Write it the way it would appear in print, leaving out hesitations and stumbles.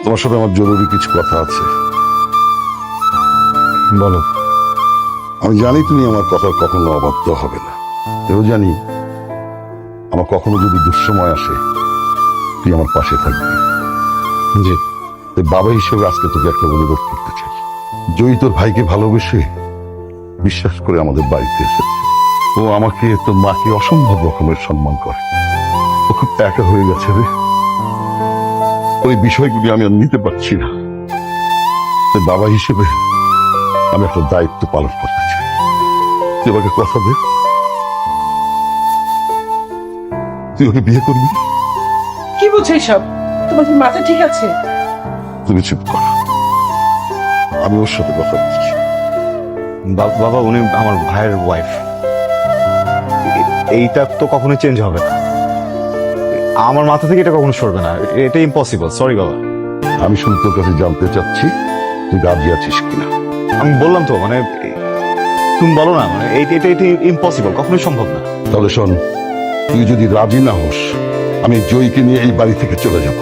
তোমার সাথে আমার জরুরি কিছু কথা আছে। বলো। আমি জানি তুমি আমার কথা কখনো অবাধ্য হবে না, এও জানি আমার কখনো যদি দুঃসময় আসে তুই আমার পাশে থাকবি। জি। তাই বাবা হিসেবে আজকে তোকে একটা অনুরোধ করতে চাই। জয়ী তোর ভাইকে ভালোবেসে বিশ্বাস করে আমাদের বাড়িতে এসেছে। ও আমাকে, তোর মাকে অসম্ভব রকমের সম্মান করে। ও খুব একা হয়ে গেছে রে। ওই বিষয়গুলি আমি আর নিতে পারছি না। তাই বাবা হিসেবে আমি একটা দায়িত্ব পালন করতে চাই। তুই আমাকে কথা দে, তুই ওকে বিয়ে করবি। কি বলছো এইসব? তোমার কি মাথা ঠিক আছে? তুমি চুপ কর, আমি ওর সাথে কথা বলছি। বাবা, উনি আমার ভাইয়ের ওয়াইফ। এইটা তো কখনো চেঞ্জ হবে না। আমার মাথা থেকে এটা কখনো সরবে না। এটা ইম্পসিবল। সরি বাবা। আমি শুধু তোর কাছে জানতে চাচ্ছি তুই রাজি আছিস কিনা। আমি বললাম তো, মানে তুমি বলো না, মানে এটা ইম্পসিবল, কখনোই সম্ভব না। তাহলে শোন, তুই যদি রাজি না হোস আমি জয়ীকে নিয়ে এই বাড়ি থেকে চলে যাব।